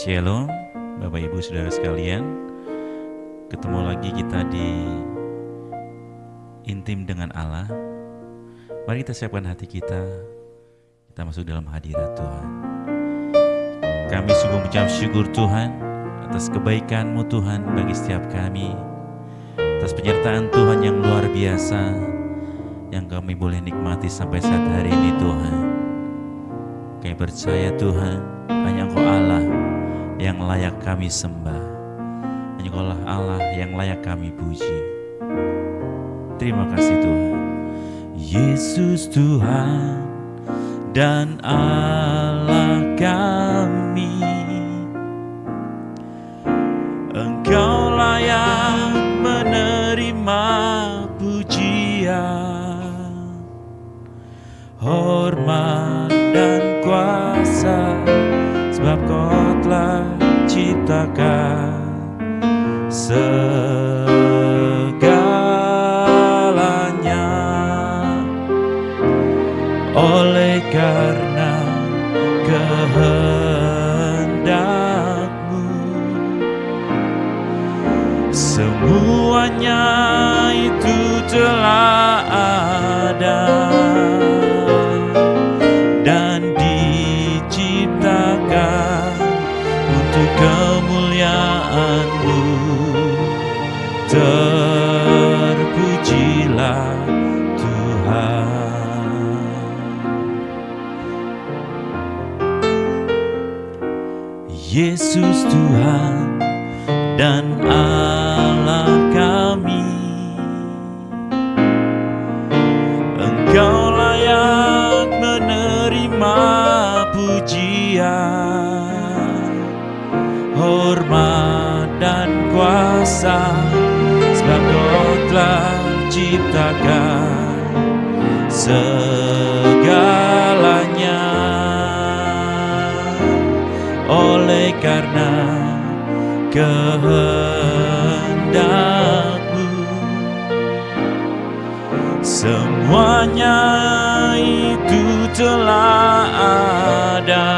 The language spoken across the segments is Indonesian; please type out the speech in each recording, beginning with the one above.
Shalom, Bapak Ibu Saudara sekalian. Ketemu lagi kita di Intim dengan Allah. Mari kita siapkan hati kita masuk dalam hadirat Tuhan. Kami sungguh mengucap syukur Tuhan atas kebaikan-Mu Tuhan bagi setiap kami, atas penyertaan Tuhan yang luar biasa yang kami boleh nikmati sampai saat hari ini Tuhan. Kami percaya Tuhan, hanya Engkau Allah yang layak kami sembah, hanya Engkau Allah yang layak kami puji. Terima kasih Tuhan. Yesus Tuhan dan Allah kami, Engkau layak menerima pujian, hormat dan kuasa, sebab Kau telah ciptakan segalanya. Oleh karena kehendak-Mu, semuanya itu telah ada dan diciptakan untuk kemuliaan-Mu. Terpujilah Tuhan. Yesus Tuhan dan Allah kami, Engkau layak menerima pujian, hormat dan kuasa, sebab Kau telah ciptakan segalanya. Oleh karena kehendak-Mu, semuanya itu telah ada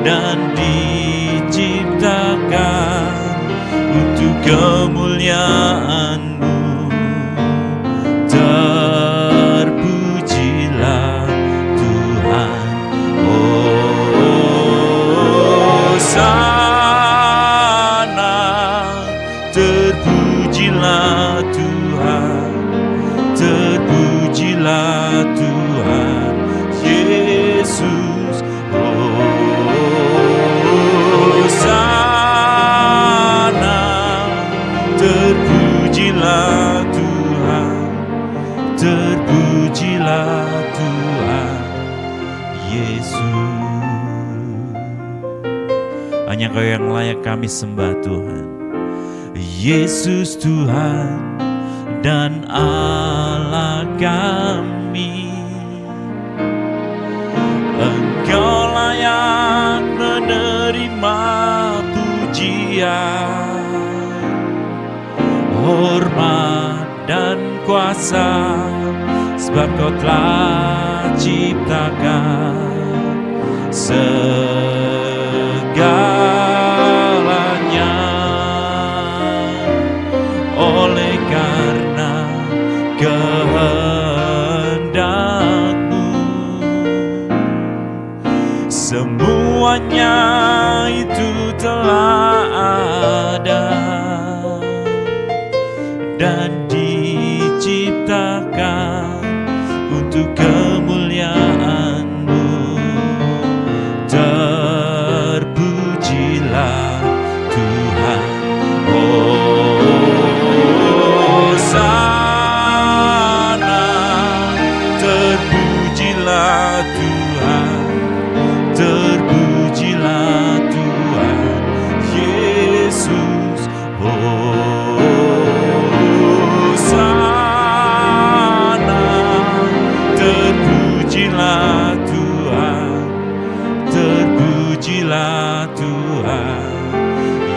dan diciptakan untuk kemuliaan-Mu. Terpujilah Tuhan. Hosana, terpujilah Tuhan, terpujilah Tuhan Yesus. Hosana, terpujilah Tuhan, terpujilah Tuhan Yesus. Hanya Kau yang layak kami sembah Tuhan. Yesus Tuhan dan Allah kami, Engkau layak menerima pujian, hormat dan kuasa, sebab Kau telah ciptakan segalanya. Oleh karena kehendak-Mu, semuanya itu telah ada dan diciptakan untuk kemuliaan-Mu. Terpujilah Tuhan. Hosana, terpujilah Tuhan, terpujilah Tuhan Yesus. Hosana, terpujilah Tuhan, terpujilah Tuhan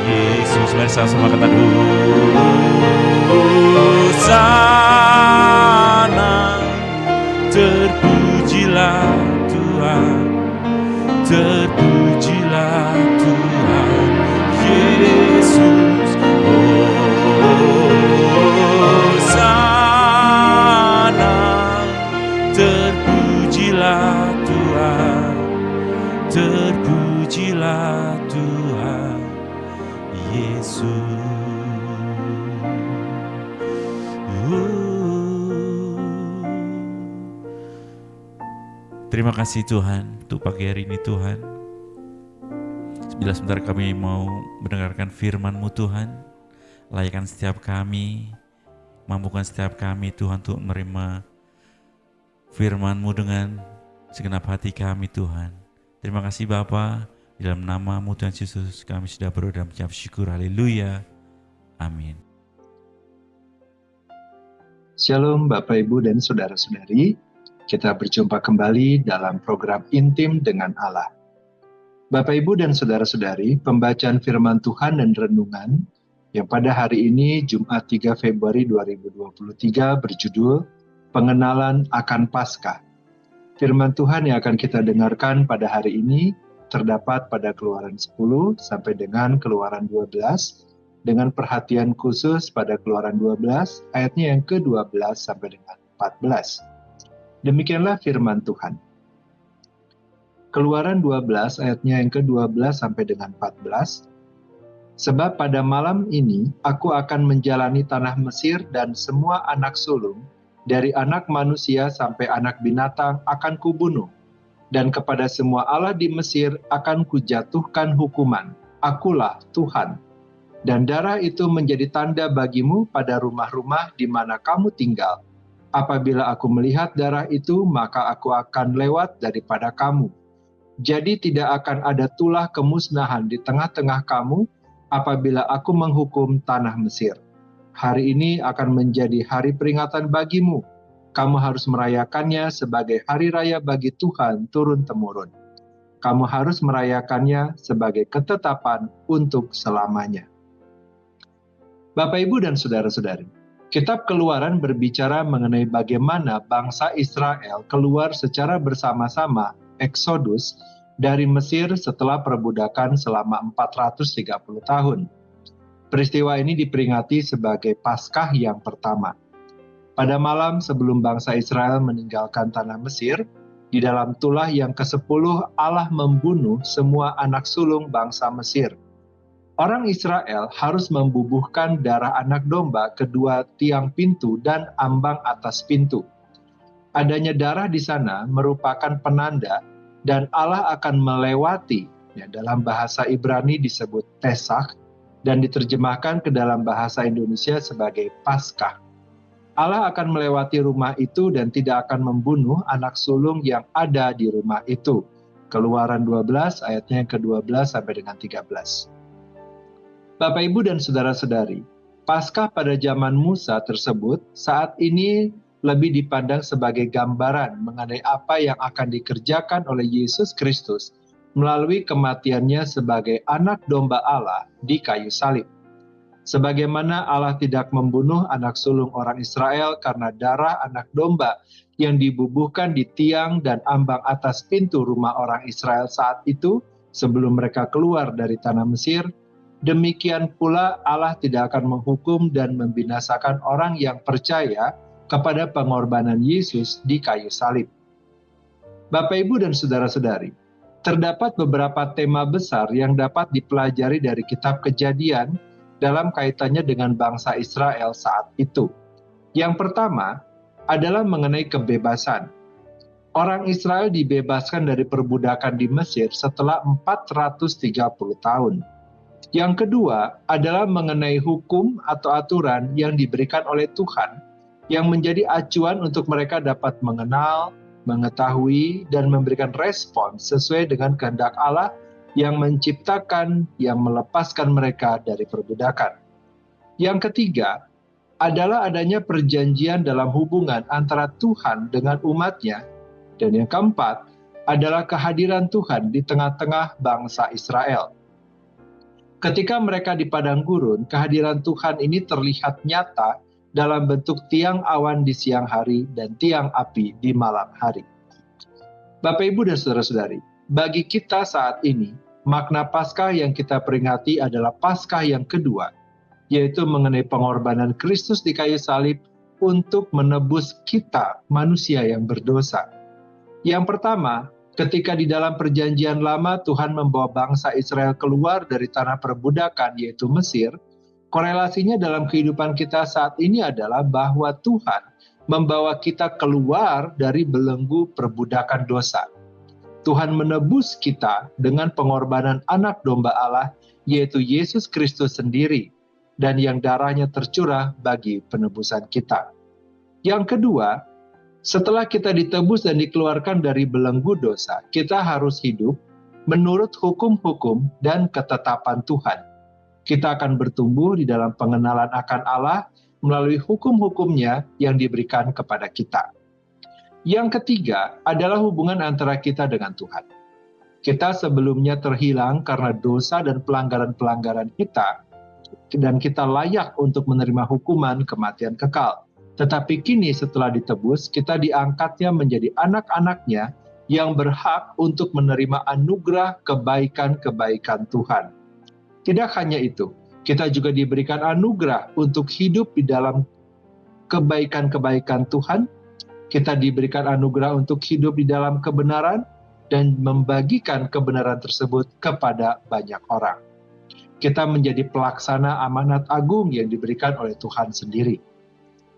Yesus. Mari sama-sama kata Hosana, terpujilah Tuhan, terpuji Terima kasih Tuhan untuk pagi hari ini Tuhan. Bila sebentar kami mau mendengarkan firman-Mu Tuhan, layakkan setiap kami, mampukan setiap kami Tuhan untuk menerima firman-Mu dengan segenap hati kami Tuhan. Terima kasih Bapa, di dalam nama-Mu Tuhan Yesus kami sudah berdoa dan mengucap syukur. Haleluya. Amin. Shalom Bapak Ibu dan Saudara-saudari, kita berjumpa kembali dalam program Intim dengan Allah. Bapak Ibu dan Saudara-saudari, pembacaan firman Tuhan dan renungan yang pada hari ini Jumat 3 Februari 2023 berjudul Pengenalan akan Paskah. Firman Tuhan yang akan kita dengarkan pada hari ini terdapat pada Keluaran 10 sampai dengan Keluaran 12, dengan perhatian khusus pada Keluaran 12 ayatnya yang ke-12 sampai dengan 14. Demikianlah firman Tuhan. Keluaran 12 ayatnya yang ke-12 sampai dengan 14. Sebab pada malam ini aku akan menjalani tanah Mesir dan semua anak sulung, dari anak manusia sampai anak binatang akan kubunuh. Dan kepada semua Allah di Mesir akan kujatuhkan hukuman. Akulah Tuhan. Dan darah itu menjadi tanda bagimu pada rumah-rumah di mana kamu tinggal. Apabila aku melihat darah itu, maka aku akan lewat daripada kamu. Jadi tidak akan ada tulah kemusnahan di tengah-tengah kamu apabila aku menghukum tanah Mesir. Hari ini akan menjadi hari peringatan bagimu. Kamu harus merayakannya sebagai hari raya bagi Tuhan turun-temurun. Kamu harus merayakannya sebagai ketetapan untuk selamanya. Bapak, Ibu, dan Saudara-saudari, Kitab Keluaran berbicara mengenai bagaimana bangsa Israel keluar secara bersama-sama, Eksodus, dari Mesir setelah perbudakan selama 430 tahun. Peristiwa ini diperingati sebagai Paskah yang pertama. Pada malam sebelum bangsa Israel meninggalkan tanah Mesir, di dalam tulah yang ke-10 Allah membunuh semua anak sulung bangsa Mesir. Orang Israel harus membubuhkan darah anak domba kedua tiang pintu dan ambang atas pintu. Adanya darah di sana merupakan penanda dan Allah akan melewati, dalam bahasa Ibrani disebut Pesach, dan diterjemahkan ke dalam bahasa Indonesia sebagai Paskah. Allah akan melewati rumah itu dan tidak akan membunuh anak sulung yang ada di rumah itu. Keluaran 12 ayatnya yang ke-12 sampai dengan 13. Bapak, Ibu, dan Saudara-saudari, Paskah pada zaman Musa tersebut saat ini lebih dipandang sebagai gambaran mengenai apa yang akan dikerjakan oleh Yesus Kristus melalui kematiannya sebagai anak domba Allah di kayu salib. Sebagaimana Allah tidak membunuh anak sulung orang Israel karena darah anak domba yang dibubuhkan di tiang dan ambang atas pintu rumah orang Israel saat itu sebelum mereka keluar dari tanah Mesir, demikian pula Allah tidak akan menghukum dan membinasakan orang yang percaya kepada pengorbanan Yesus di kayu salib. Bapak, Ibu, dan Saudara-saudari, terdapat beberapa tema besar yang dapat dipelajari dari kitab Kejadian dalam kaitannya dengan bangsa Israel saat itu. Yang pertama adalah mengenai kebebasan. Orang Israel dibebaskan dari perbudakan di Mesir setelah 430 tahun. Yang kedua adalah mengenai hukum atau aturan yang diberikan oleh Tuhan yang menjadi acuan untuk mereka dapat mengenal, mengetahui, dan memberikan respon sesuai dengan kehendak Allah yang menciptakan, yang melepaskan mereka dari perbudakan. Yang ketiga adalah adanya perjanjian dalam hubungan antara Tuhan dengan umatnya. Dan yang keempat adalah kehadiran Tuhan di tengah-tengah bangsa Israel. Ketika mereka di padang gurun, kehadiran Tuhan ini terlihat nyata dalam bentuk tiang awan di siang hari dan tiang api di malam hari. Bapak, Ibu, dan Saudara-saudari, bagi kita saat ini, makna Paskah yang kita peringati adalah Paskah yang kedua, yaitu mengenai pengorbanan Kristus di kayu salib untuk menebus kita, manusia yang berdosa. Yang pertama, ketika di dalam perjanjian lama Tuhan membawa bangsa Israel keluar dari tanah perbudakan yaitu Mesir, korelasinya dalam kehidupan kita saat ini adalah bahwa Tuhan membawa kita keluar dari belenggu perbudakan dosa. Tuhan menebus kita dengan pengorbanan anak domba Allah, yaitu Yesus Kristus sendiri, dan yang darahnya tercurah bagi penebusan kita. Yang kedua, setelah kita ditebus dan dikeluarkan dari belenggu dosa, kita harus hidup menurut hukum-hukum dan ketetapan Tuhan. Kita akan bertumbuh di dalam pengenalan akan Allah melalui hukum-hukumnya yang diberikan kepada kita. Yang ketiga adalah hubungan antara kita dengan Tuhan. Kita sebelumnya terhilang karena dosa dan pelanggaran-pelanggaran kita, dan kita layak untuk menerima hukuman kematian kekal. Tetapi kini setelah ditebus, kita diangkatnya menjadi anak-anaknya yang berhak untuk menerima anugerah kebaikan-kebaikan Tuhan. Tidak hanya itu, kita juga diberikan anugerah untuk hidup di dalam kebaikan-kebaikan Tuhan. Kita diberikan anugerah untuk hidup di dalam kebenaran dan membagikan kebenaran tersebut kepada banyak orang. Kita menjadi pelaksana amanat agung yang diberikan oleh Tuhan sendiri.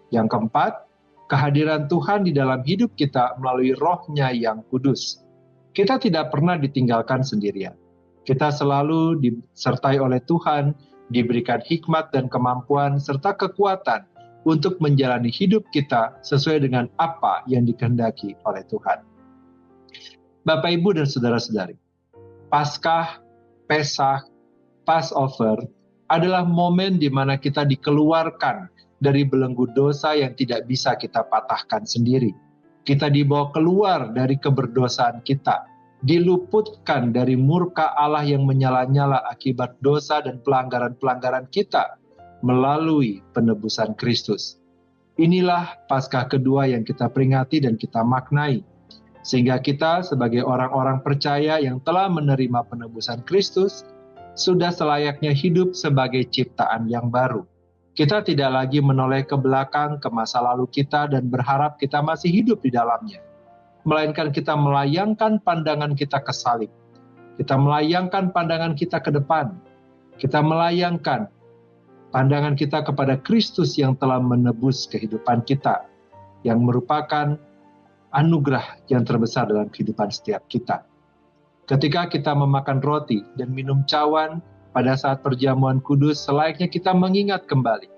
Yang keempat, kehadiran Tuhan di dalam hidup kita melalui Roh-Nya yang kudus. Kita tidak pernah ditinggalkan sendirian. Kita selalu disertai oleh Tuhan, diberikan hikmat dan kemampuan serta kekuatan untuk menjalani hidup kita sesuai dengan apa yang dikehendaki oleh Tuhan. Bapak, Ibu, dan saudara-saudari, Paskah, Pesach, Passover adalah momen di mana kita dikeluarkan dari belenggu dosa yang tidak bisa kita patahkan sendiri. Kita dibawa keluar dari keberdosaan kita, diluputkan dari murka Allah yang menyala-nyala akibat dosa dan pelanggaran-pelanggaran kita melalui penebusan Kristus. Inilah Paskah kedua yang kita peringati dan kita maknai, sehingga kita sebagai orang-orang percaya yang telah menerima penebusan Kristus, sudah selayaknya hidup sebagai ciptaan yang baru. Kita tidak lagi menoleh ke belakang, ke masa lalu kita dan berharap kita masih hidup di dalamnya. Melainkan kita melayangkan pandangan kita ke salib. Kita melayangkan pandangan kita ke depan. Kita melayangkan pandangan kita kepada Kristus yang telah menebus kehidupan kita, yang merupakan anugerah yang terbesar dalam kehidupan setiap kita. Ketika kita memakan roti dan minum cawan pada saat perjamuan kudus, selayaknya kita mengingat kembali,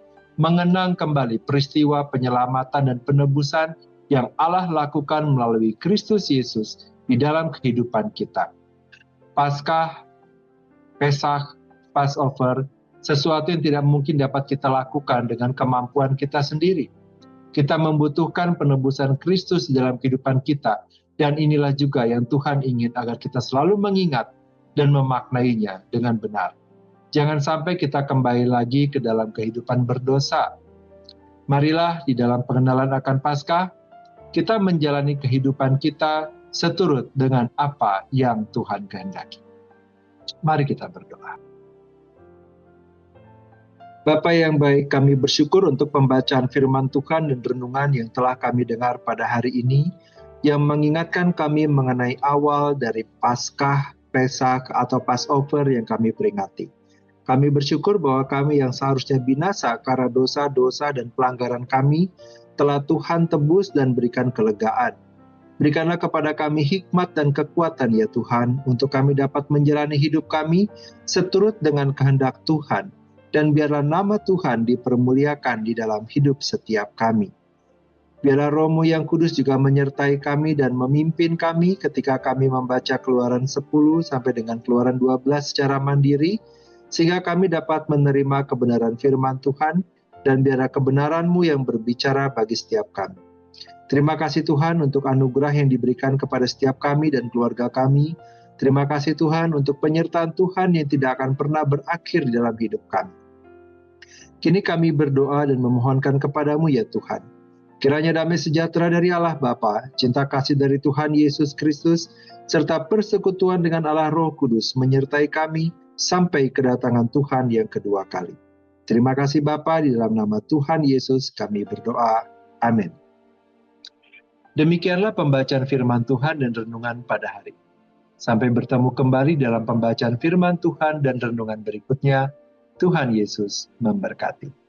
mengenang kembali peristiwa penyelamatan dan penebusan yang Allah lakukan melalui Kristus Yesus di dalam kehidupan kita. Paskah, Pesach, Passover, sesuatu yang tidak mungkin dapat kita lakukan dengan kemampuan kita sendiri. Kita membutuhkan penebusan Kristus dalam kehidupan kita, dan inilah juga yang Tuhan ingin agar kita selalu mengingat dan memaknainya dengan benar. Jangan sampai kita kembali lagi ke dalam kehidupan berdosa. Marilah di dalam pengenalan akan Paskah, kita menjalani kehidupan kita seturut dengan apa yang Tuhan kehendaki. Mari kita berdoa. Bapa yang baik, kami bersyukur untuk pembacaan firman Tuhan dan renungan yang telah kami dengar pada hari ini, yang mengingatkan kami mengenai awal dari Paskah, Pesach, atau Passover yang kami peringati. Kami bersyukur bahwa kami yang seharusnya binasa karena dosa-dosa dan pelanggaran kami, telah Tuhan tebus dan berikan kelegaan. Berikanlah kepada kami hikmat dan kekuatan ya Tuhan, untuk kami dapat menjalani hidup kami seturut dengan kehendak Tuhan, dan biarlah nama Tuhan dipermuliakan di dalam hidup setiap kami. Biarlah Roh-Mu yang kudus juga menyertai kami dan memimpin kami ketika kami membaca Keluaran 10 sampai dengan Keluaran 12 secara mandiri, sehingga kami dapat menerima kebenaran firman Tuhan, dan biarlah kebenaran-Mu yang berbicara bagi setiap kami. Terima kasih Tuhan untuk anugerah yang diberikan kepada setiap kami dan keluarga kami. Terima kasih Tuhan untuk penyertaan Tuhan yang tidak akan pernah berakhir di dalam hidup kami. Kini kami berdoa dan memohonkan kepadamu ya Tuhan. Kiranya damai sejahtera dari Allah Bapa, cinta kasih dari Tuhan Yesus Kristus, serta persekutuan dengan Allah Roh Kudus menyertai kami sampai kedatangan Tuhan yang kedua kali. Terima kasih Bapa, di dalam nama Tuhan Yesus kami berdoa. Amin. Demikianlah pembacaan firman Tuhan dan renungan pada hari. Sampai bertemu kembali dalam pembacaan firman Tuhan dan renungan berikutnya. Tuhan Yesus memberkati.